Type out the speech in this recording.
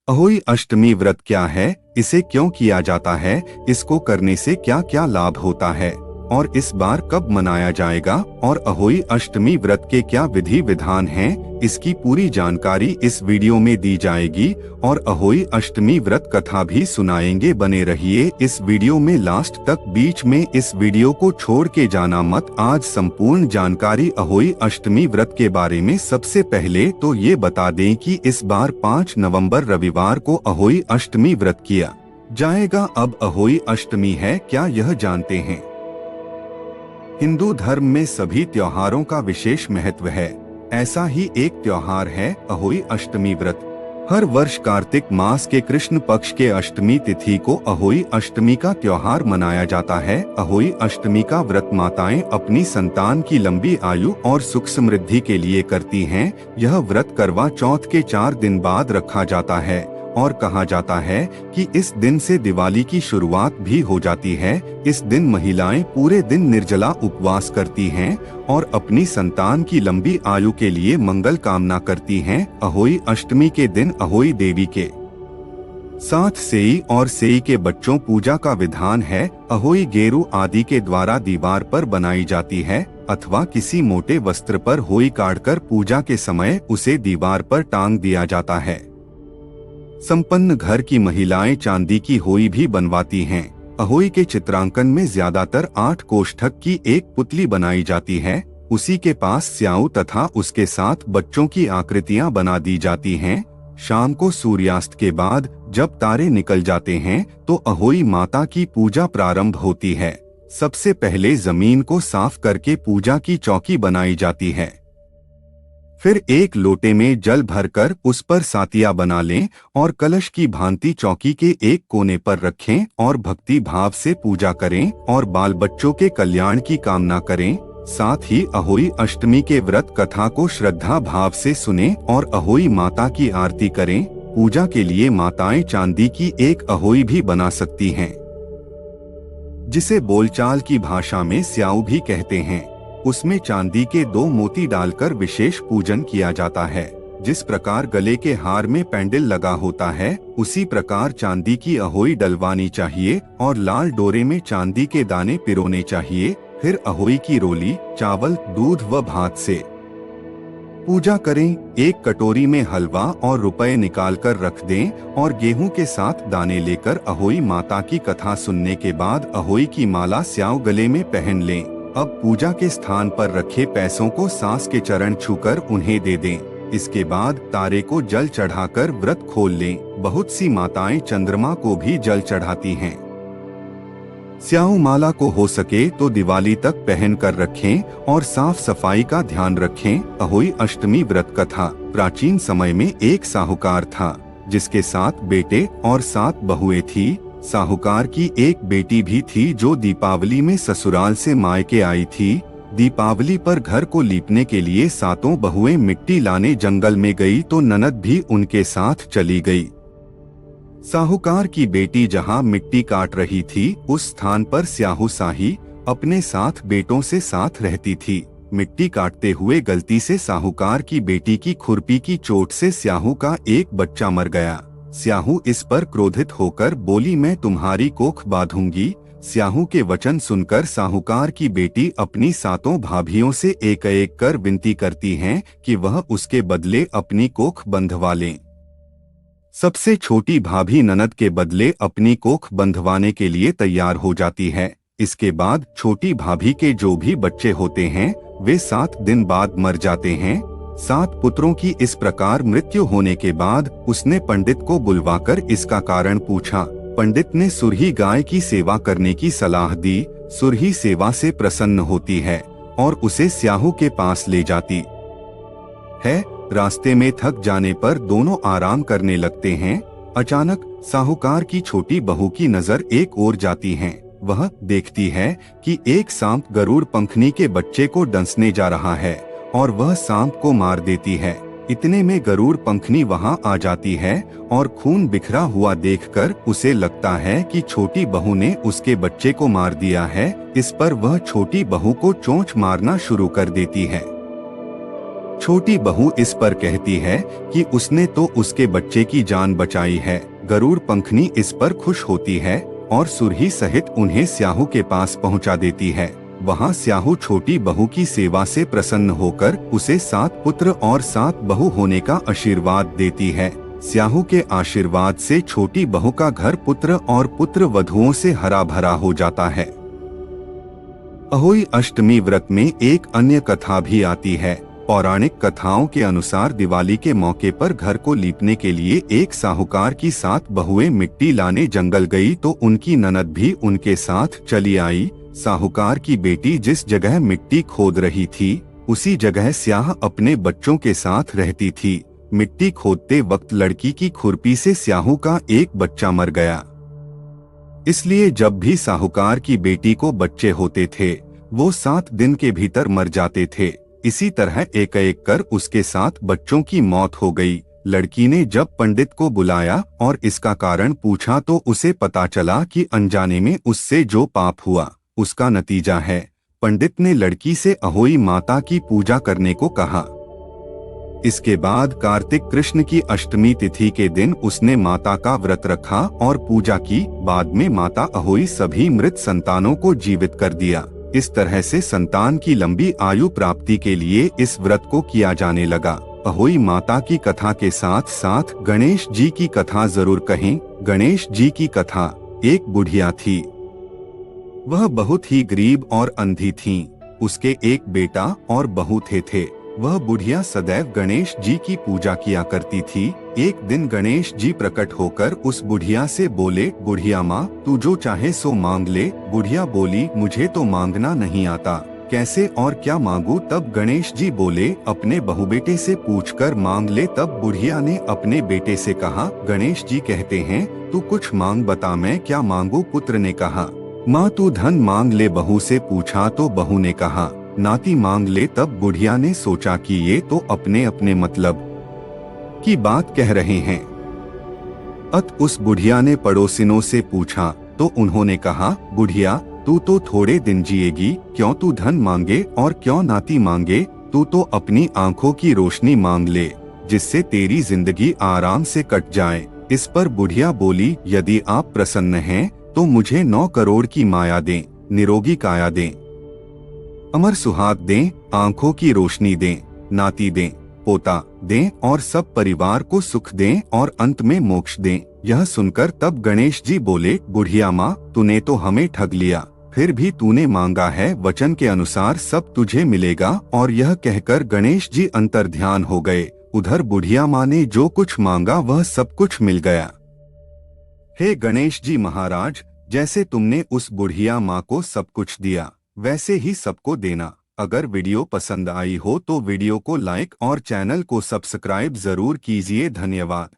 अहोई अष्टमी व्रत क्या है, इसे क्यों किया जाता है, इसको करने से क्या क्या लाभ होता है और इस बार कब मनाया जाएगा और अहोई अष्टमी व्रत के क्या विधि विधान हैं, इसकी पूरी जानकारी इस वीडियो में दी जाएगी और अहोई अष्टमी व्रत कथा भी सुनाएंगे। बने रहिए इस वीडियो में लास्ट तक, बीच में इस वीडियो को छोड़ के जाना मत। आज संपूर्ण जानकारी अहोई अष्टमी व्रत के बारे में। सबसे पहले तो ये बता दें कि इस बार 5 नवंबर रविवार को अहोई अष्टमी व्रत किया जाएगा। अब अहोई अष्टमी है क्या, यह जानते हैं। हिंदू धर्म में सभी त्योहारों का विशेष महत्व है। ऐसा ही एक त्योहार है अहोई अष्टमी व्रत। हर वर्ष कार्तिक मास के कृष्ण पक्ष के अष्टमी तिथि को अहोई अष्टमी का त्योहार मनाया जाता है। अहोई अष्टमी का व्रत माताएं अपनी संतान की लंबी आयु और सुख समृद्धि के लिए करती हैं। यह व्रत करवा चौथ के 4 दिन बाद रखा जाता है और कहा जाता है कि इस दिन से दिवाली की शुरुआत भी हो जाती है। इस दिन महिलाएं पूरे दिन निर्जला उपवास करती हैं और अपनी संतान की लंबी आयु के लिए मंगल कामना करती हैं। अहोई अष्टमी के दिन अहोई देवी के साथ सेई और सेई के बच्चों पूजा का विधान है। अहोई गेरू आदि के द्वारा दीवार पर बनाई जाती है अथवा किसी मोटे वस्त्र पर होई काटकर पूजा के समय उसे दीवार पर टांग दिया जाता है। संपन्न घर की महिलाएं चांदी की होई भी बनवाती हैं। अहोई के चित्रांकन में ज्यादातर 8 कोष्ठक की एक पुतली बनाई जाती है। उसी के पास स्याऊ तथा उसके साथ बच्चों की आकृतियां बना दी जाती हैं। शाम को सूर्यास्त के बाद जब तारे निकल जाते हैं तो अहोई माता की पूजा प्रारंभ होती है। सबसे पहले जमीन को साफ करके पूजा की चौकी बनाई जाती है। फिर एक लोटे में जल भरकर उस पर सातिया बना लें और कलश की भांति चौकी के एक कोने पर रखें और भक्ति भाव से पूजा करें और बाल बच्चों के कल्याण की कामना करें। साथ ही अहोई अष्टमी के व्रत कथा को श्रद्धा भाव से सुनें और अहोई माता की आरती करें। पूजा के लिए माताएं चांदी की एक अहोई भी बना सकती हैं, जिसे बोलचाल की भाषा में स्याऊ भी कहते हैं। उसमें चांदी के 2 मोती डालकर विशेष पूजन किया जाता है। जिस प्रकार गले के हार में पेंडल लगा होता है, उसी प्रकार चांदी की अहोई डलवानी चाहिए और लाल डोरे में चांदी के दाने पिरोने चाहिए। फिर अहोई की रोली चावल, दूध व भात से पूजा करें। एक कटोरी में हलवा और रुपए निकालकर रख दें और गेहूं के साथ दाने लेकर अहोई माता की कथा सुनने के बाद अहोई की माला स्याऊ गले में पहन लें। अब पूजा के स्थान पर रखे पैसों को सास के चरण छूकर उन्हें दे दें। इसके बाद तारे को जल चढ़ाकर व्रत खोल लें। बहुत सी माताएं चंद्रमा को भी जल चढ़ाती हैं। स्याऊ माला को हो सके तो दिवाली तक पहन कर रखें और साफ सफाई का ध्यान रखें। अहोई अष्टमी व्रत कथा। प्राचीन समय में एक साहूकार था जिसके 7 बेटे और 7 बहुएं थी। साहूकार की एक बेटी भी थी जो दीपावली में ससुराल से मायके आई थी। दीपावली पर घर को लीपने के लिए 7 बहुएं मिट्टी लाने जंगल में गई तो ननद भी उनके साथ चली गई। साहूकार की बेटी जहां मिट्टी काट रही थी, उस स्थान पर स्याहू साही अपने 7 बेटों से साथ रहती थी। मिट्टी काटते हुए गलती से साहूकार की बेटी की खुरपी की चोट से स्याहू का एक बच्चा मर गया। स्याहू इस पर क्रोधित होकर बोली, मैं तुम्हारी कोख बांधूंगी। स्याहू के वचन सुनकर साहूकार की बेटी अपनी 7 भाभियों से एक एक कर विनती करती हैं कि वह उसके बदले अपनी कोख बंधवा लें। सबसे छोटी भाभी ननद के बदले अपनी कोख बंधवाने के लिए तैयार हो जाती है। इसके बाद छोटी भाभी के जो भी बच्चे होते हैं वे 7 दिन बाद मर जाते हैं। 7 पुत्रों की इस प्रकार मृत्यु होने के बाद उसने पंडित को बुलवाकर इसका कारण पूछा। पंडित ने सुरही गाय की सेवा करने की सलाह दी। सुरही सेवा से प्रसन्न होती है और उसे स्याहू के पास ले जाती है। रास्ते में थक जाने पर दोनों आराम करने लगते हैं। अचानक साहूकार की छोटी बहू की नजर एक ओर जाती है। वह देखती है कि एक सांप गरुड़ पंखनी के बच्चे को डंसने जा रहा है और वह सांप को मार देती है। इतने में गरुड़ पंखनी वहां आ जाती है और खून बिखरा हुआ देखकर उसे लगता है कि छोटी बहू ने उसके बच्चे को मार दिया है। इस पर वह छोटी बहू को चोंच मारना शुरू कर देती है। छोटी बहू इस पर कहती है कि उसने तो उसके बच्चे की जान बचाई है। गरुड़ पंखनी इस पर खुश होती है और सुरही सहित उन्हें स्याहू के पास पहुंचा देती है। वहां स्याहू छोटी बहू की सेवा से प्रसन्न होकर उसे 7 पुत्र और 7 बहू होने का आशीर्वाद देती है। स्याहू के आशीर्वाद से छोटी बहू का घर पुत्र और पुत्र वधुओं से हरा भरा हो जाता है। अहोई अष्टमी व्रत में एक अन्य कथा भी आती है। पौराणिक कथाओं के अनुसार दिवाली के मौके पर घर को लीपने के लिए एक साहूकार की 7 बहुएं मिट्टी लाने जंगल गई तो उनकी ननद भी उनके साथ चली आई। साहूकार की बेटी जिस जगह मिट्टी खोद रही थी उसी जगह स्याह अपने बच्चों के साथ रहती थी। मिट्टी खोदते वक्त लड़की की खुरपी से स्याहू का एक बच्चा मर गया। इसलिए जब भी साहूकार की बेटी को बच्चे होते थे वो 7 दिन के भीतर मर जाते थे। इसी तरह एक एक कर उसके 7 बच्चों की मौत हो गई। लड़की ने जब पंडित को बुलाया और इसका कारण पूछा तो उसे पता चला कि अनजाने में उससे जो पाप हुआ उसका नतीजा है। पंडित ने लड़की से अहोई माता की पूजा करने को कहा। इसके बाद कार्तिक कृष्ण की अष्टमी तिथि के दिन उसने माता का व्रत रखा और पूजा की। बाद में माता अहोई सभी मृत संतानों को जीवित कर दिया। इस तरह से संतान की लंबी आयु प्राप्ति के लिए इस व्रत को किया जाने लगा। अहोई माता की कथा के साथ साथ गणेश जी की कथा जरूर कहें। गणेश जी की कथा। एक बुढ़िया थी, वह बहुत ही गरीब और अंधी थी। उसके एक बेटा और बहू थे। वह बुढ़िया सदैव गणेश जी की पूजा किया करती थी। एक दिन गणेश जी प्रकट होकर उस बुढ़िया से बोले, बुढ़िया माँ तू जो चाहे सो मांग ले। बुढ़िया बोली, मुझे तो मांगना नहीं आता, कैसे और क्या मांगू। तब गणेश जी बोले, अपने बहू बेटे से पूछकर मांग ले। तब बुढ़िया ने अपने बेटे से कहा, गणेश जी कहते हैं तू कुछ मांग बता, मैं क्या मांगू। पुत्र ने कहा, माँ तू धन मांग ले। बहू से पूछा तो बहू ने कहा, नाती मांग ले। तब बुढ़िया ने सोचा कि ये तो अपने अपने मतलब की बात कह रहे हैं। अत उस बुढ़िया ने पड़ोसिनों से पूछा तो उन्होंने कहा, बुढ़िया तू तो थोड़े दिन जिएगी, क्यों तू धन मांगे और क्यों नाती मांगे। तू तो अपनी आंखों की रोशनी मांग ले जिससे तेरी जिंदगी आराम से कट जाए। इस पर बुढ़िया बोली, यदि आप प्रसन्न हैं तो मुझे 9 करोड़ की माया दें, निरोगी काया दें, अमर सुहाग दें, आंखों की रोशनी दें, नाती दें, पोता दें और सब परिवार को सुख दें और अंत में मोक्ष दें। यह सुनकर तब गणेश जी बोले, बुढ़िया माँ तूने तो हमें ठग लिया, फिर भी तूने मांगा है वचन के अनुसार सब तुझे मिलेगा। और यह कहकर गणेश जी अंतर्ध्यान हो गए। उधर बुढ़िया माँ ने जो कुछ मांगा वह सब कुछ मिल गया। हे गणेश जी महाराज, जैसे तुमने उस बुढ़िया माँ को सब कुछ दिया वैसे ही सबको देना। अगर वीडियो पसंद आई हो तो वीडियो को लाइक और चैनल को सब्सक्राइब जरूर कीजिए। धन्यवाद।